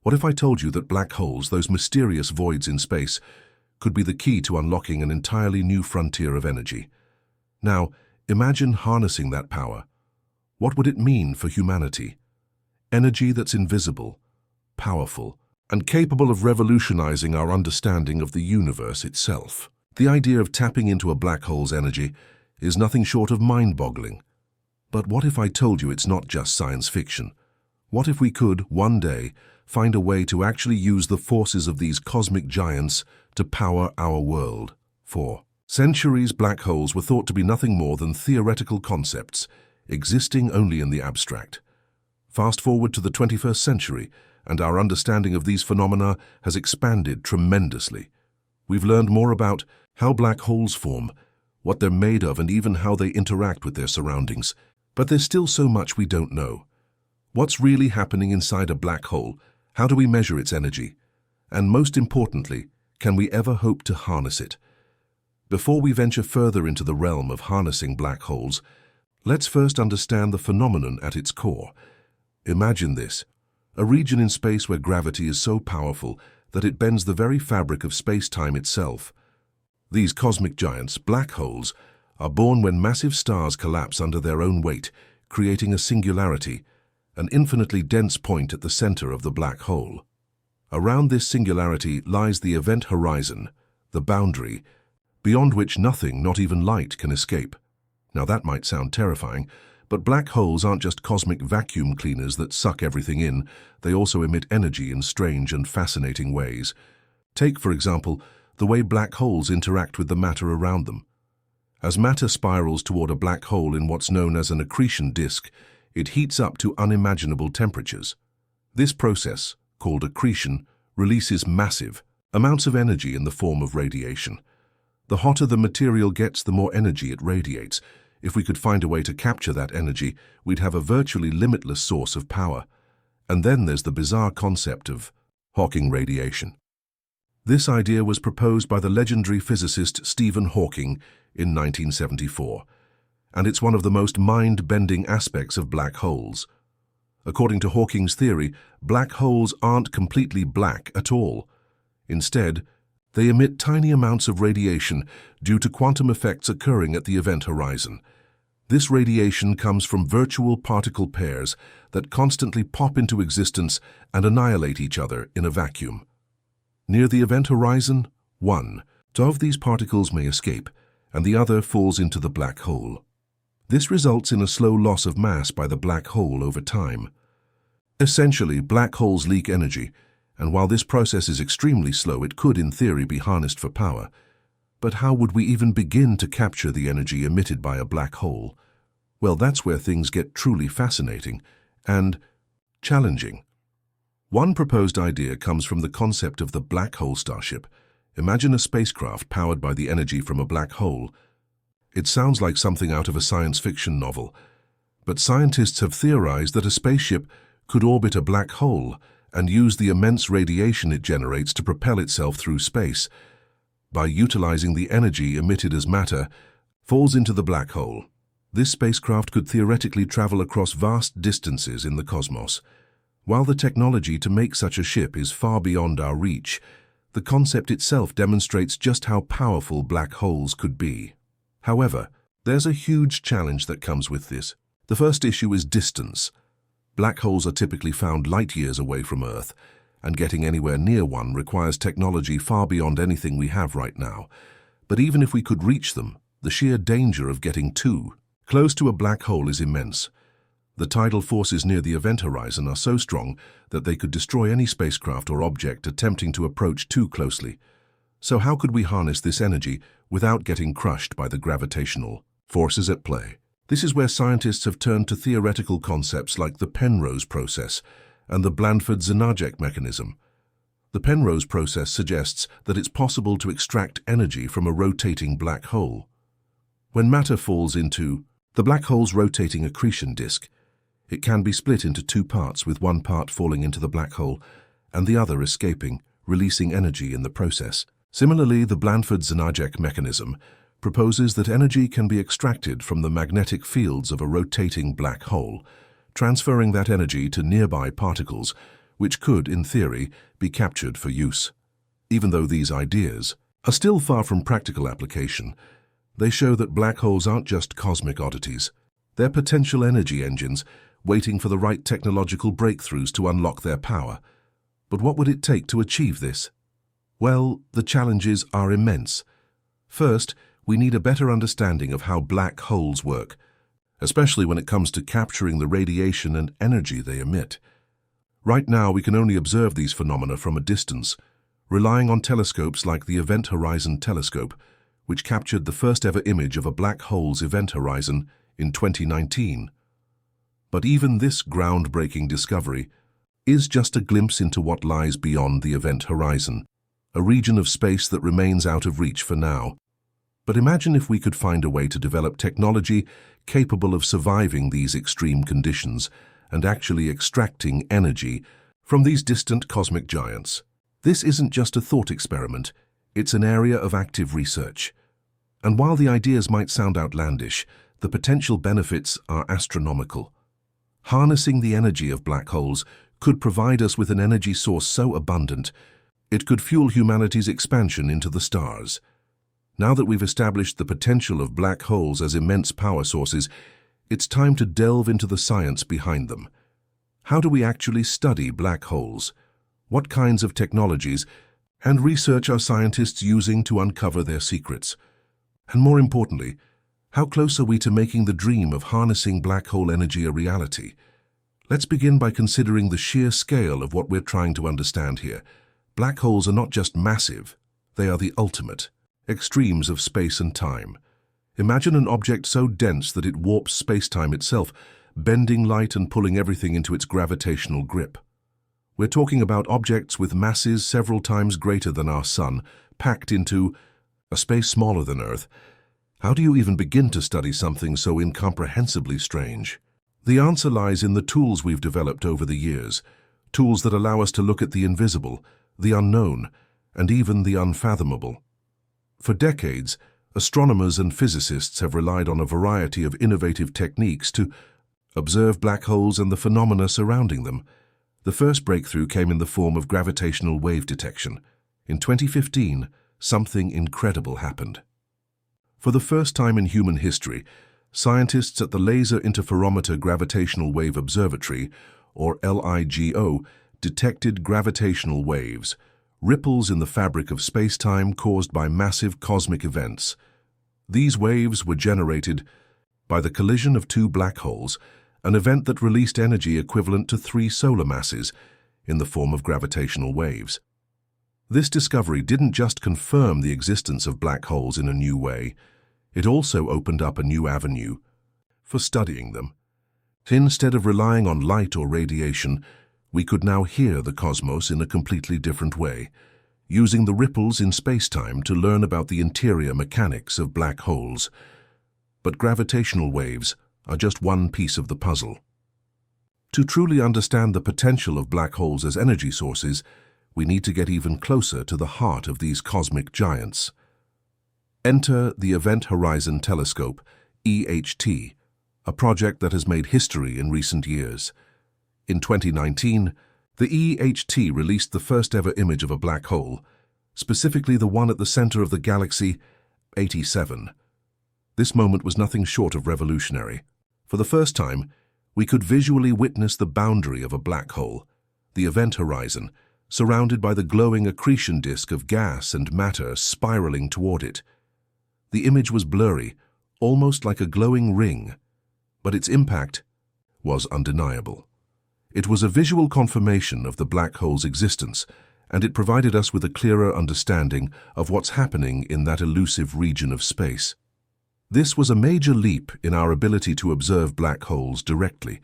What if I told you that black holes, those mysterious voids in space, could be the key to unlocking an entirely new frontier of energy? Now, imagine harnessing that power. What would it mean for humanity? Energy that's invisible, powerful, and capable of revolutionizing our understanding of the universe itself. The idea of tapping into a black hole's energy is nothing short of mind-boggling. But what if I told you it's not just science fiction? What if we could, one day, find a way to actually use the forces of these cosmic giants to power our world? For centuries, black holes were thought to be nothing more than theoretical concepts, existing only in the abstract. Fast forward to the 21st century, and our understanding of these phenomena has expanded tremendously. We've learned more about how black holes form, what they're made of, and even how they interact with their surroundings. But there's still so much we don't know. What's really happening inside a black hole? How do we measure its energy? And most importantly, can we ever hope to harness it? Before we venture further into the realm of harnessing black holes, let's first understand the phenomenon at its core. Imagine this: a region in space where gravity is so powerful that it bends the very fabric of space-time itself. These cosmic giants, black holes, are born when massive stars collapse under their own weight, creating a singularity, an infinitely dense point at the center of the black hole. Around this singularity lies the event horizon, the boundary, beyond which nothing, not even light, can escape. Now that might sound terrifying, but black holes aren't just cosmic vacuum cleaners that suck everything in. They also emit energy in strange and fascinating ways. Take, for example, the way black holes interact with the matter around them. As matter spirals toward a black hole in what's known as an accretion disk, it heats up to unimaginable temperatures. This process, called accretion, releases massive amounts of energy in the form of radiation. The hotter the material gets, the more energy it radiates. If we could find a way to capture that energy, we'd have a virtually limitless source of power. And then there's the bizarre concept of Hawking radiation. This idea was proposed by the legendary physicist Stephen Hawking in 1974, and it's one of the most mind-bending aspects of black holes. According to Hawking's theory, black holes aren't completely black at all. Instead, they emit tiny amounts of radiation due to quantum effects occurring at the event horizon. This radiation comes from virtual particle pairs that constantly pop into existence and annihilate each other in a vacuum. Near the event horizon, one of these particles may escape, and the other falls into the black hole. This results in a slow loss of mass by the black hole over time. Essentially, black holes leak energy, and while this process is extremely slow, it could, in theory, be harnessed for power. But how would we even begin to capture the energy emitted by a black hole? Well, that's where things get truly fascinating and challenging. One proposed idea comes from the concept of the black hole starship. Imagine a spacecraft powered by the energy from a black hole. It sounds like something out of a science fiction novel, but scientists have theorized that a spaceship could orbit a black hole and use the immense radiation it generates to propel itself through space. By utilizing the energy emitted as matter falls into the black hole, this spacecraft could theoretically travel across vast distances in the cosmos. While the technology to make such a ship is far beyond our reach, the concept itself demonstrates just how powerful black holes could be. However, there's a huge challenge that comes with this. The first issue is distance. Black holes are typically found light years away from Earth, and getting anywhere near one requires technology far beyond anything we have right now. But even if we could reach them, the sheer danger of getting too close to a black hole is immense. The tidal forces near the event horizon are so strong that they could destroy any spacecraft or object attempting to approach too closely. So how could we harness this energy without getting crushed by the gravitational forces at play? This is where scientists have turned to theoretical concepts like the Penrose process and the Blandford-Znajek mechanism. The Penrose process suggests that it's possible to extract energy from a rotating black hole. When matter falls into the black hole's rotating accretion disk, it can be split into two parts, with one part falling into the black hole and the other escaping, releasing energy in the process. Similarly, the Blandford-Znajek mechanism proposes that energy can be extracted from the magnetic fields of a rotating black hole, transferring that energy to nearby particles, which could, in theory, be captured for use. Even though these ideas are still far from practical application, they show that black holes aren't just cosmic oddities. They're potential energy engines waiting for the right technological breakthroughs to unlock their power. But what would it take to achieve this? Well, the challenges are immense. First, we need a better understanding of how black holes work, especially when it comes to capturing the radiation and energy they emit. Right now, we can only observe these phenomena from a distance, relying on telescopes like the Event Horizon Telescope, which captured the first-ever image of a black hole's event horizon in 2019. But even this groundbreaking discovery is just a glimpse into what lies beyond the event horizon, a region of space that remains out of reach for now. But imagine if we could find a way to develop technology capable of surviving these extreme conditions and actually extracting energy from these distant cosmic giants. This isn't just a thought experiment, it's an area of active research. And while the ideas might sound outlandish, the potential benefits are astronomical. Harnessing the energy of black holes could provide us with an energy source so abundant, it could fuel humanity's expansion into the stars. Now that we've established the potential of black holes as immense power sources, it's time to delve into the science behind them. How do we actually study black holes? What kinds of technologies and research are scientists using to uncover their secrets? And more importantly, how close are we to making the dream of harnessing black hole energy a reality? Let's begin by considering the sheer scale of what we're trying to understand here. Black holes are not just massive, they are the ultimate extremes of space and time. Imagine an object so dense that it warps space-time itself, bending light and pulling everything into its gravitational grip. We're talking about objects with masses several times greater than our Sun, packed into a space smaller than Earth. How do you even begin to study something so incomprehensibly strange? The answer lies in the tools we've developed over the years, tools that allow us to look at the invisible, the unknown, and even the unfathomable. For decades, astronomers and physicists have relied on a variety of innovative techniques to observe black holes and the phenomena surrounding them. The first breakthrough came in the form of gravitational wave detection. In 2015, something incredible happened. For the first time in human history, scientists at the Laser Interferometer Gravitational Wave Observatory, or LIGO, detected gravitational waves, ripples in the fabric of space-time caused by massive cosmic events. These waves were generated by the collision of two black holes, an event that released energy equivalent to 3 solar masses in the form of gravitational waves. This discovery didn't just confirm the existence of black holes in a new way, it also opened up a new avenue for studying them. Instead of relying on light or radiation, we could now hear the cosmos in a completely different way, using the ripples in space-time to learn about the interior mechanics of black holes. But gravitational waves are just one piece of the puzzle. To truly understand the potential of black holes as energy sources, we need to get even closer to the heart of these cosmic giants. Enter the Event Horizon Telescope, EHT, a project that has made history in recent years. In 2019, the EHT released the first-ever image of a black hole, specifically the one at the center of the galaxy 87. This moment was nothing short of revolutionary. For the first time, we could visually witness the boundary of a black hole, the event horizon, surrounded by the glowing accretion disk of gas and matter spiraling toward it. The image was blurry, almost like a glowing ring, but its impact was undeniable. It was a visual confirmation of the black hole's existence, and it provided us with a clearer understanding of what's happening in that elusive region of space. This was a major leap in our ability to observe black holes directly,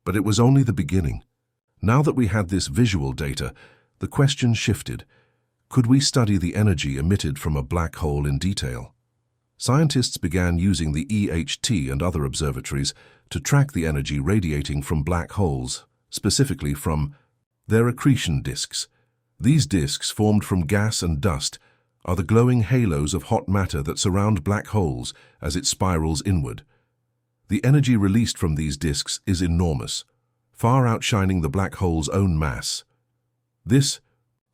but it was only the beginning. Now that we had this visual data, the question shifted. Could we study the energy emitted from a black hole in detail? Scientists began using the EHT and other observatories to track the energy radiating from black holes, specifically from their accretion disks. These disks, formed from gas and dust, are the glowing halos of hot matter that surround black holes as it spirals inward. The energy released from these disks is enormous, far outshining the black hole's own mass. This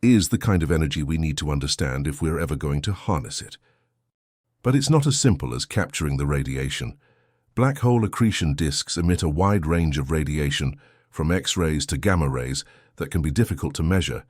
is the kind of energy we need to understand if we're ever going to harness it. But it's not as simple as capturing the radiation. Black hole accretion disks emit a wide range of radiation, from X-rays to gamma rays, that can be difficult to measure.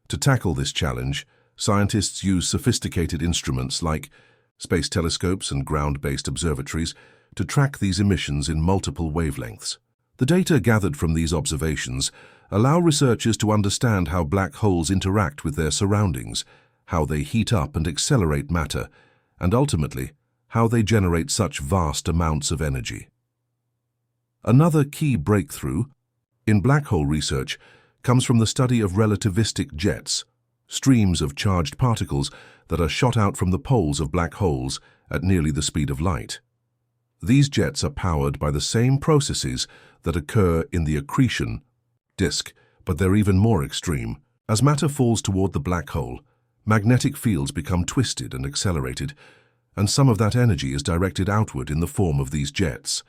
To tackle this challenge, scientists use sophisticated instruments like space telescopes and ground-based observatories to track these emissions in multiple wavelengths. The data gathered from these observations allow researchers to understand how black holes interact with their surroundings, how they heat up and accelerate matter, and ultimately, how they generate such vast amounts of energy. Another key breakthrough in black hole research comes from the study of relativistic jets, streams of charged particles that are shot out from the poles of black holes at nearly the speed of light. These jets are powered by the same processes that occur in the accretion disk, but they're even more extreme. As matter falls toward the black hole, magnetic fields become twisted and accelerated, and some of that energy is directed outward in the form of these jets.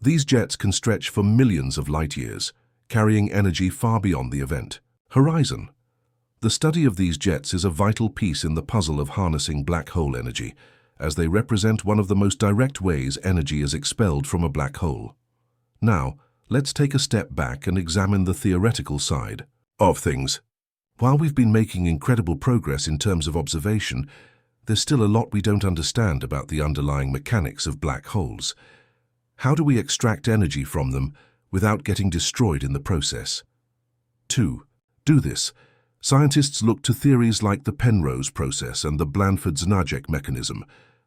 These jets can stretch for millions of light years, carrying energy far beyond the event horizon. The study of these jets is a vital piece in the puzzle of harnessing black hole energy, as they represent one of the most direct ways energy is expelled from a black hole. Now, let's take a step back and examine the theoretical side of things. While we've been making incredible progress in terms of observation, there's still a lot we don't understand about the underlying mechanics of black holes. How do we extract energy from them without getting destroyed in the process? To do this, scientists look to theories like the Penrose process and the Blandford-Znajek mechanism.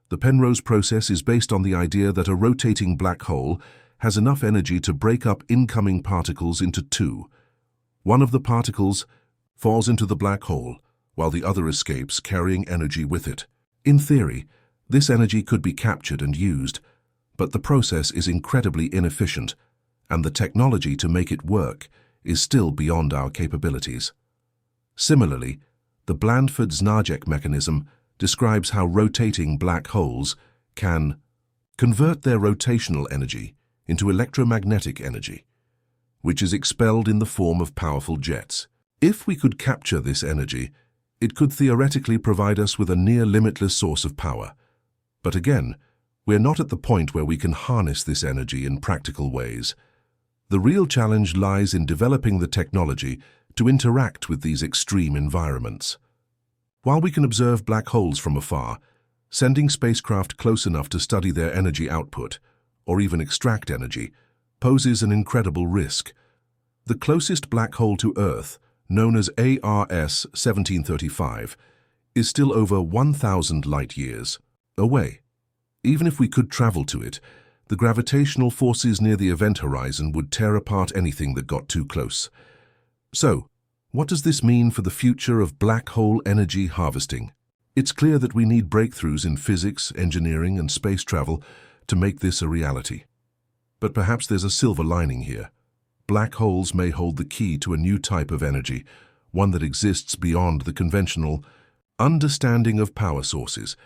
The Penrose process is based on the idea that a rotating black hole has enough energy to break up incoming particles into two. One of the particles falls into the black hole, while the other escapes, carrying energy with it. In theory, this energy could be captured and used, but the process is incredibly inefficient, and the technology to make it work is still beyond our capabilities. Similarly, the Blandford-Znajek mechanism describes how rotating black holes can convert their rotational energy into electromagnetic energy, which is expelled in the form of powerful jets. If we could capture this energy, it could theoretically provide us with a near-limitless source of power. But again, we're not at the point where we can harness this energy in practical ways. The real challenge lies in developing the technology to interact with these extreme environments. While we can observe black holes from afar, sending spacecraft close enough to study their energy output, or even extract energy, poses an incredible risk. The closest black hole to Earth, known as ARS 1735, is still over 1,000 light-years away. Even if we could travel to it, the gravitational forces near the event horizon would tear apart anything that got too close. So, what does this mean for the future of black hole energy harvesting? It's clear that we need breakthroughs in physics, engineering, and space travel to make this a reality. But perhaps there's a silver lining here. Black holes may hold the key to a new type of energy, one that exists beyond the conventional understanding of power sources.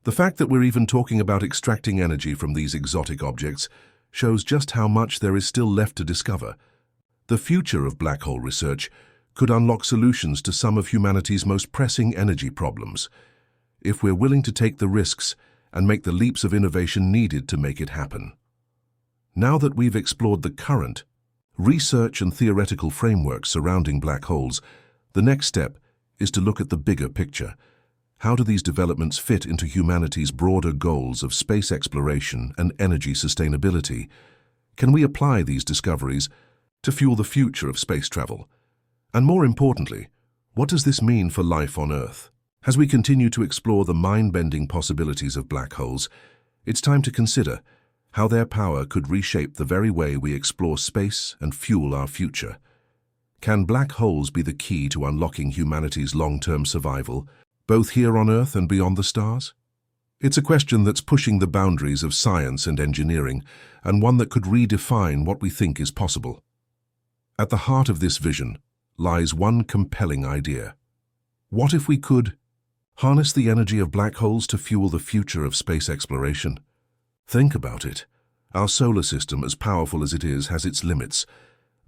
The fact that we're even talking about extracting energy from these exotic objects shows just how much there is still left to discover. The future of black hole research could unlock solutions to some of humanity's most pressing energy problems, if we're willing to take the risks and make the leaps of innovation needed to make it happen. Now that we've explored the current research and theoretical frameworks surrounding black holes, the next step is to look at the bigger picture. How do these developments fit into humanity's broader goals of space exploration and energy sustainability? Can we apply these discoveries to fuel the future of space travel? And more importantly, what does this mean for life on Earth? As we continue to explore the mind-bending possibilities of black holes, it's time to consider how their power could reshape the very way we explore space and fuel our future. Can black holes be the key to unlocking humanity's long-term survival, both here on Earth and beyond the stars? It's a question that's pushing the boundaries of science and engineering, and one that could redefine what we think is possible. At the heart of this vision lies one compelling idea. What if we could harness the energy of black holes to fuel the future of space exploration? Think about it. Our solar system, as powerful as it is, has its limits.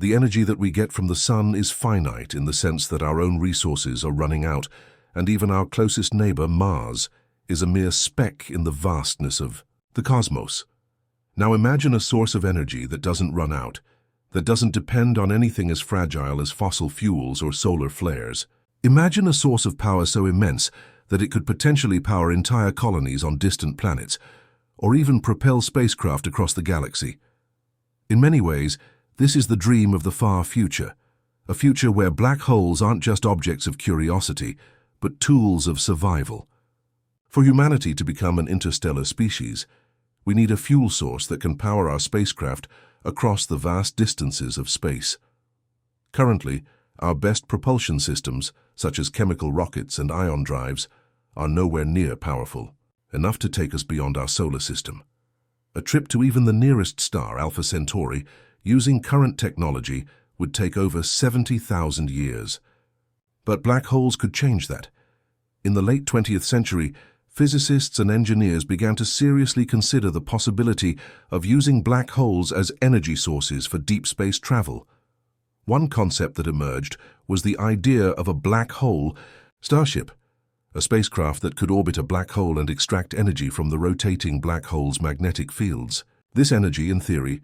The energy that we get from the sun is finite in the sense that our own resources are running out, and even our closest neighbor, Mars, is a mere speck in the vastness of the cosmos. Now imagine a source of energy that doesn't run out, that doesn't depend on anything as fragile as fossil fuels or solar flares. Imagine a source of power so immense that it could potentially power entire colonies on distant planets, or even propel spacecraft across the galaxy. In many ways, this is the dream of the far future, a future where black holes aren't just objects of curiosity, but tools of survival. For humanity to become an interstellar species, we need a fuel source that can power our spacecraft across the vast distances of space. Currently, our best propulsion systems, such as chemical rockets and ion drives, are nowhere near powerful, enough to take us beyond our solar system. A trip to even the nearest star, Alpha Centauri, using current technology would take over 70,000 years. But black holes could change that. In the late 20th century, physicists and engineers began to seriously consider the possibility of using black holes as energy sources for deep space travel. One concept that emerged was the idea of a black hole starship, a spacecraft that could orbit a black hole and extract energy from the rotating black hole's magnetic fields. This energy, in theory,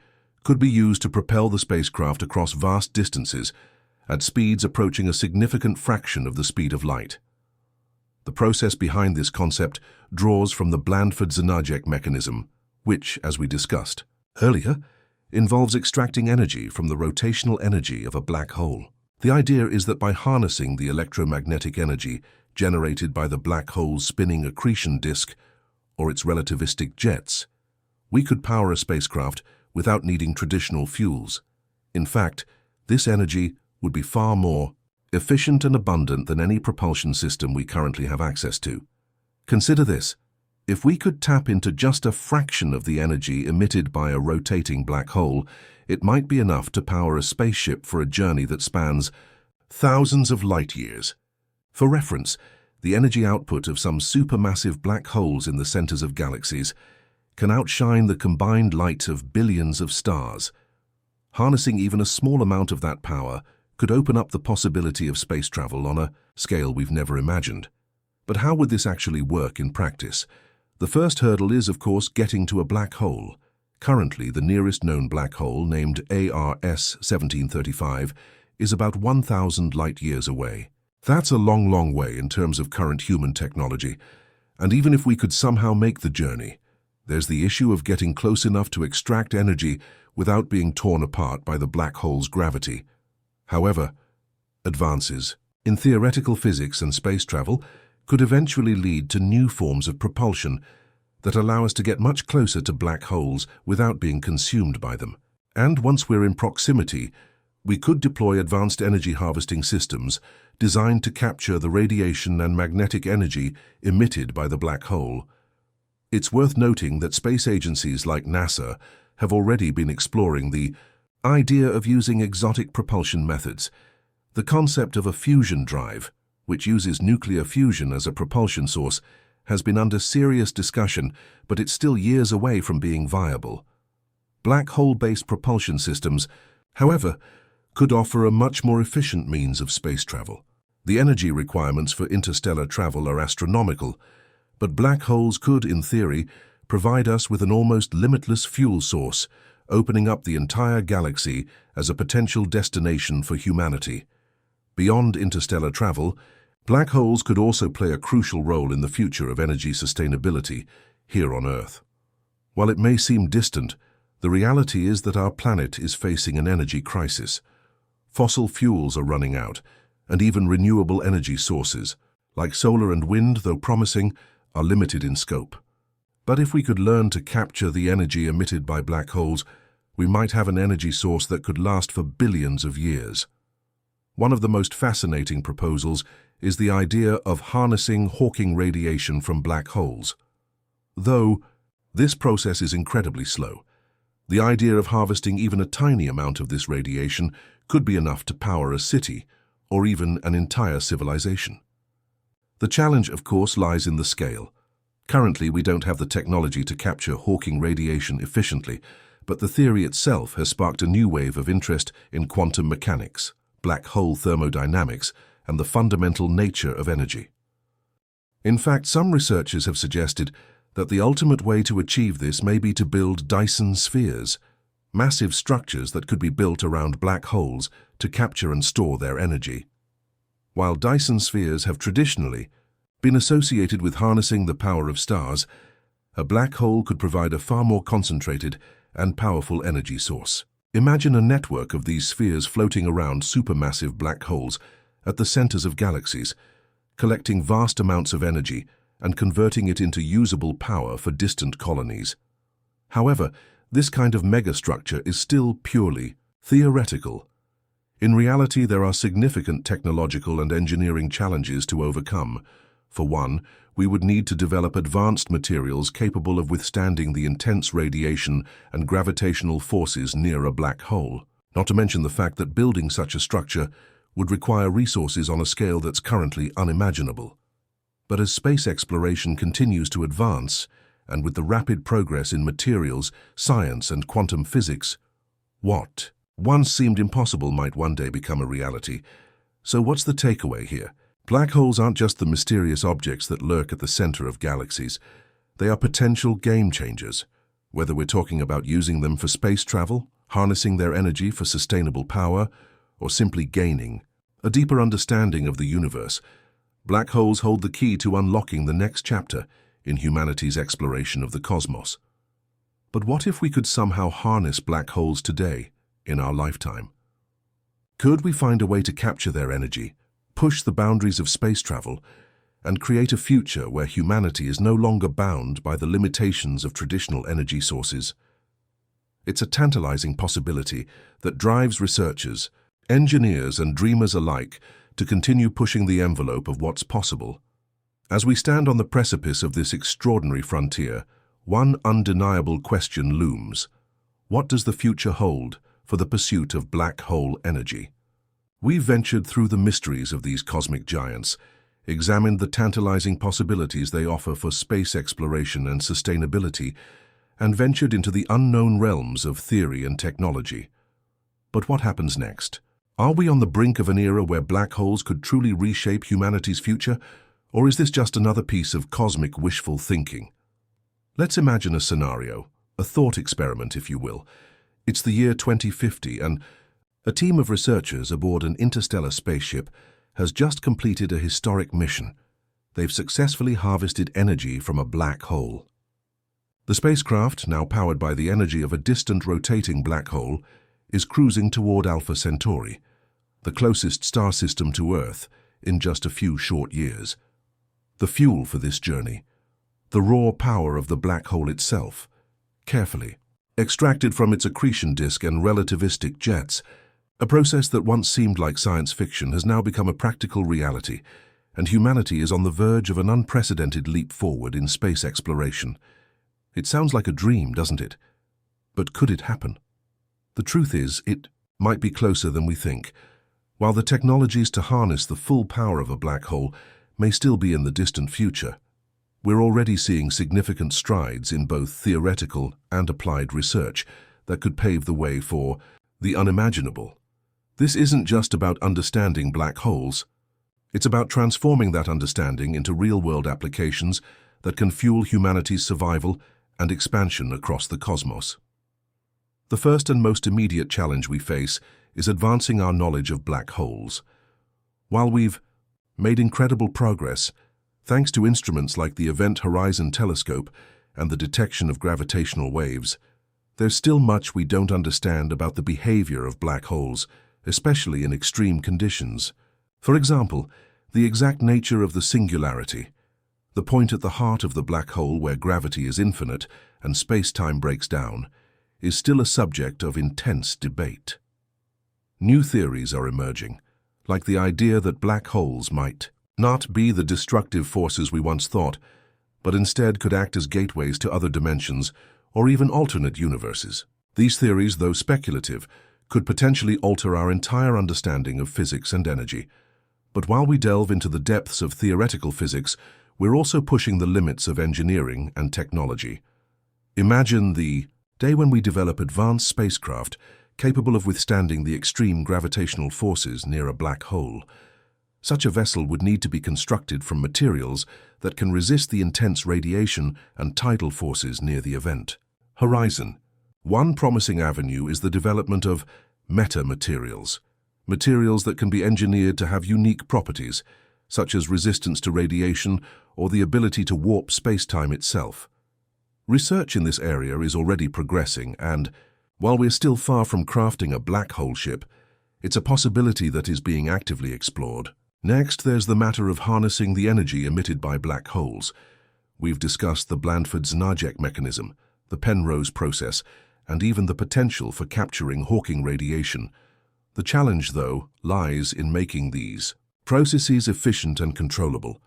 could be used to propel the spacecraft across vast distances at speeds approaching a significant fraction of the speed of light. The process behind this concept draws from the Blandford-Znajek mechanism, which, as we discussed earlier, involves extracting energy from the rotational energy of a black hole. The idea is that by harnessing the electromagnetic energy generated by the black hole's spinning accretion disk or its relativistic jets, we could power a spacecraft without needing traditional fuels. In fact, this energy would be far more efficient and abundant than any propulsion system we currently have access to. Consider this. If we could tap into just a fraction of the energy emitted by a rotating black hole, it might be enough to power a spaceship for a journey that spans thousands of light years. For reference, the energy output of some supermassive black holes in the centers of galaxies can outshine the combined light of billions of stars. Harnessing even a small amount of that power could open up the possibility of space travel on a scale we've never imagined. But how would this actually work in practice? The first hurdle is, of course, getting to a black hole. Currently, the nearest known black hole, named ARS 1735, is about 1,000 light-years away. That's a long, long way in terms of current human technology. And even if we could somehow make the journey, there's the issue of getting close enough to extract energy without being torn apart by the black hole's gravity. However, advances in theoretical physics and space travel could eventually lead to new forms of propulsion that allow us to get much closer to black holes without being consumed by them. And once we're in proximity, we could deploy advanced energy harvesting systems designed to capture the radiation and magnetic energy emitted by the black hole. It's worth noting that space agencies like NASA have already been exploring the idea of using exotic propulsion methods. The concept of a fusion drive, which uses nuclear fusion as a propulsion source, has been under serious discussion, but it's still years away from being viable. Black hole-based propulsion systems, however, could offer a much more efficient means of space travel. The energy requirements for interstellar travel are astronomical, but black holes could, in theory, provide us with an almost limitless fuel source, opening up the entire galaxy as a potential destination for humanity. Beyond interstellar travel, black holes could also play a crucial role in the future of energy sustainability here on Earth. While it may seem distant, the reality is that our planet is facing an energy crisis. Fossil fuels are running out, and even renewable energy sources, like solar and wind, though promising, are limited in scope. But if we could learn to capture the energy emitted by black holes, we might have an energy source that could last for billions of years. One of the most fascinating proposals is the idea of harnessing Hawking radiation from black holes. Though this process is incredibly slow, the idea of harvesting even a tiny amount of this radiation could be enough to power a city or even an entire civilization. The challenge, of course, lies in the scale. Currently, we don't have the technology to capture Hawking radiation efficiently, but the theory itself has sparked a new wave of interest in quantum mechanics, black hole thermodynamics, and the fundamental nature of energy. In fact, some researchers have suggested that the ultimate way to achieve this may be to build Dyson spheres, massive structures that could be built around black holes to capture and store their energy. While Dyson spheres have traditionally been associated with harnessing the power of stars, a black hole could provide a far more concentrated and powerful energy source. Imagine a network of these spheres floating around supermassive black holes at the centers of galaxies, collecting vast amounts of energy and converting it into usable power for distant colonies. However, this kind of megastructure is still purely theoretical. In reality, there are significant technological and engineering challenges to overcome. For one, we would need to develop advanced materials capable of withstanding the intense radiation and gravitational forces near a black hole, not to mention the fact that building such a structure would require resources on a scale that's currently unimaginable. But as space exploration continues to advance, and with the rapid progress in materials, science, and quantum physics, what once seemed impossible might one day become a reality. So what's the takeaway here? Black holes aren't just the mysterious objects that lurk at the center of galaxies. They are potential game changers, whether we're talking about using them for space travel, harnessing their energy for sustainable power, or simply gaining a deeper understanding of the universe. Black holes hold the key to unlocking the next chapter in humanity's exploration of the cosmos. But what if we could somehow harness black holes today, in our lifetime? Could we find a way to capture their energy, push the boundaries of space travel, and create a future where humanity is no longer bound by the limitations of traditional energy sources? It's a tantalizing possibility that drives researchers, engineers, and dreamers alike to continue pushing the envelope of what's possible. As we stand on the precipice of this extraordinary frontier, one undeniable question looms. What does the future hold for the pursuit of black hole energy? We've ventured through the mysteries of these cosmic giants, examined the tantalizing possibilities they offer for space exploration and sustainability, and ventured into the unknown realms of theory and technology. But what happens next? Are we on the brink of an era where black holes could truly reshape humanity's future, or is this just another piece of cosmic wishful thinking? Let's imagine a scenario, a thought experiment, if you will. It's the year 2050, and a team of researchers aboard an interstellar spaceship has just completed a historic mission. They've successfully harvested energy from a black hole. The spacecraft, now powered by the energy of a distant rotating black hole, is cruising toward Alpha Centauri, the closest star system to Earth, in just a few short years. The fuel for this journey, the raw power of the black hole itself, carefully extracted from its accretion disk and relativistic jets. A process that once seemed like science fiction has now become a practical reality, and humanity is on the verge of an unprecedented leap forward in space exploration. It sounds like a dream, doesn't it? But could it happen? The truth is, it might be closer than we think. While the technologies to harness the full power of a black hole may still be in the distant future, we're already seeing significant strides in both theoretical and applied research that could pave the way for the unimaginable. This isn't just about understanding black holes. It's about transforming that understanding into real-world applications that can fuel humanity's survival and expansion across the cosmos. The first and most immediate challenge we face is advancing our knowledge of black holes. While we've made incredible progress, thanks to instruments like the Event Horizon Telescope and the detection of gravitational waves, there's still much we don't understand about the behavior of black holes, especially in extreme conditions. For example, the exact nature of the singularity, the point at the heart of the black hole where gravity is infinite and space-time breaks down, is still a subject of intense debate. New theories are emerging, like the idea that black holes might not be the destructive forces we once thought, but instead could act as gateways to other dimensions or even alternate universes. These theories, though speculative, could potentially alter our entire understanding of physics and energy. But while we delve into the depths of theoretical physics, we're also pushing the limits of engineering and technology. Imagine the Day when we develop advanced spacecraft capable of withstanding the extreme gravitational forces near a black hole. Such a vessel would need to be constructed from materials that can resist the intense radiation and tidal forces near the event. Horizon. One promising avenue is the development of metamaterials, materials that can be engineered to have unique properties, such as resistance to radiation or the ability to warp space-time itself. Research in this area is already progressing, and while we're still far from crafting a black hole ship, it's a possibility that is being actively explored. Next, there's the matter of harnessing the energy emitted by black holes. We've discussed the Blandford-Znajek mechanism, the Penrose process, and even the potential for capturing Hawking radiation. The challenge, though, lies in making these processes efficient and controllable.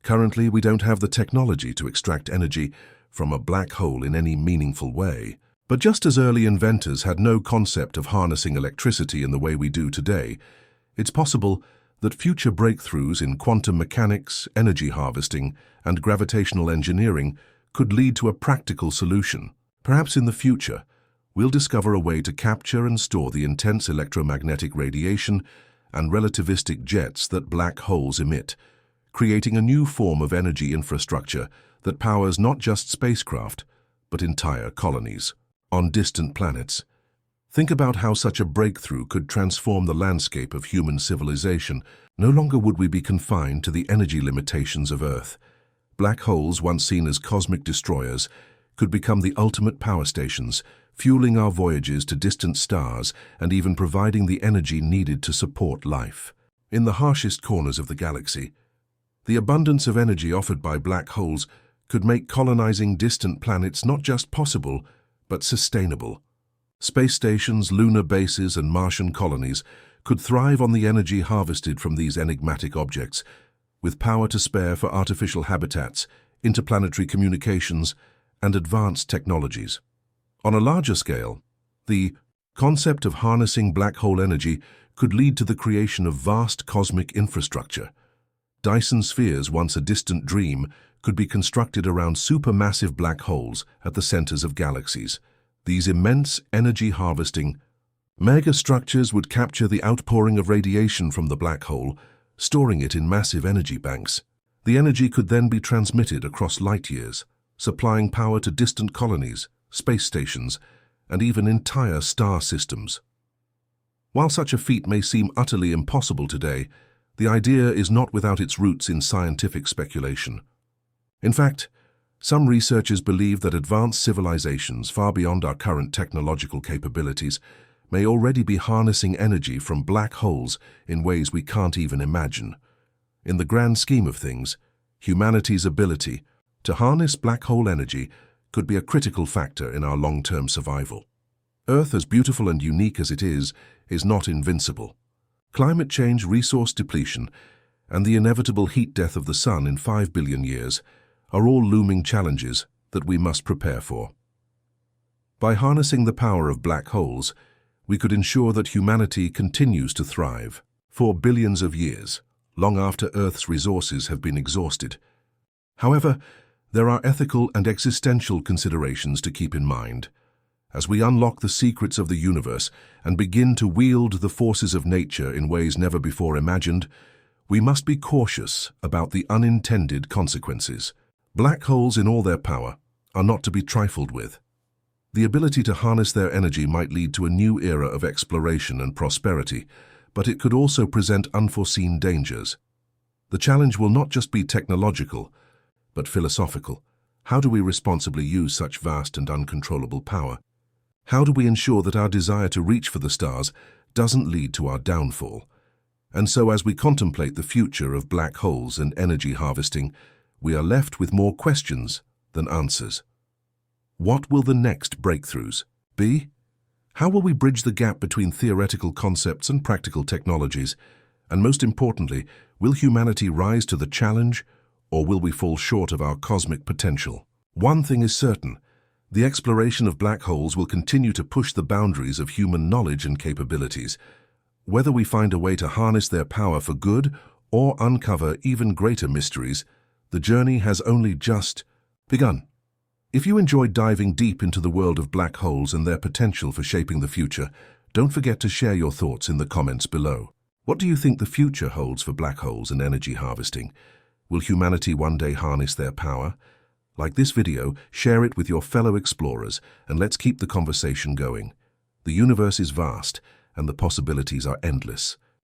Currently, we don't have the technology to extract energy from a black hole in any meaningful way. But just as early inventors had no concept of harnessing electricity in the way we do today, it's possible that future breakthroughs in quantum mechanics, energy harvesting, and gravitational engineering could lead to a practical solution. Perhaps in the future, we'll discover a way to capture and store the intense electromagnetic radiation and relativistic jets that black holes emit, creating a new form of energy infrastructure that powers not just spacecraft, but entire colonies. On distant planets. Think about how such a breakthrough could transform the landscape of human civilization. No longer would we be confined to the energy limitations of Earth. Black holes, once seen as cosmic destroyers, could become the ultimate power stations, fueling our voyages to distant stars and even providing the energy needed to support life. In the harshest corners of the galaxy, the abundance of energy offered by black holes could make colonizing distant planets not just possible, but sustainable. Space stations, lunar bases, and Martian colonies could thrive on the energy harvested from these enigmatic objects, with power to spare for artificial habitats, interplanetary communications, and advanced technologies. On a larger scale, the concept of harnessing black hole energy could lead to the creation of vast cosmic infrastructure. Dyson spheres, once a distant dream, could be constructed around supermassive black holes at the centers of galaxies. These immense energy-harvesting megastructures would capture the outpouring of radiation from the black hole, storing it in massive energy banks. The energy could then be transmitted across light years, supplying power to distant colonies, space stations, and even entire star systems. While such a feat may seem utterly impossible today, the idea is not without its roots in scientific speculation. In fact, some researchers believe that advanced civilizations far beyond our current technological capabilities may already be harnessing energy from black holes in ways we can't even imagine. In the grand scheme of things, humanity's ability to harness black hole energy could be a critical factor in our long-term survival. Earth, as beautiful and unique as it is not invincible. Climate change, resource depletion, and the inevitable heat death of the sun in 5 billion years are all looming challenges that we must prepare for. By harnessing the power of black holes, we could ensure that humanity continues to thrive for billions of years, long after Earth's resources have been exhausted. However, there are ethical and existential considerations to keep in mind. As we unlock the secrets of the universe and begin to wield the forces of nature in ways never before imagined, we must be cautious about the unintended consequences. Black holes in all their power are not to be trifled with. The ability to harness their energy might lead to a new era of exploration and prosperity, but it could also present unforeseen dangers. The challenge will not just be technological, but philosophical. How do we responsibly use such vast and uncontrollable power? How do we ensure that our desire to reach for the stars doesn't lead to our downfall? And so, as we contemplate the future of black holes and energy harvesting, we are left with more questions than answers. What will the next breakthroughs be? How will we bridge the gap between theoretical concepts and practical technologies? And most importantly, will humanity rise to the challenge, or will we fall short of our cosmic potential? One thing is certain: the exploration of black holes will continue to push the boundaries of human knowledge and capabilities. Whether we find a way to harness their power for good or uncover even greater mysteries, the journey has only just begun. If you enjoyed diving deep into the world of black holes and their potential for shaping the future, don't forget to share your thoughts in the comments below. What do you think the future holds for black holes and energy harvesting? Will humanity one day harness their power? Like this video, share it with your fellow explorers, and let's keep the conversation going. The universe is vast, and the possibilities are endless.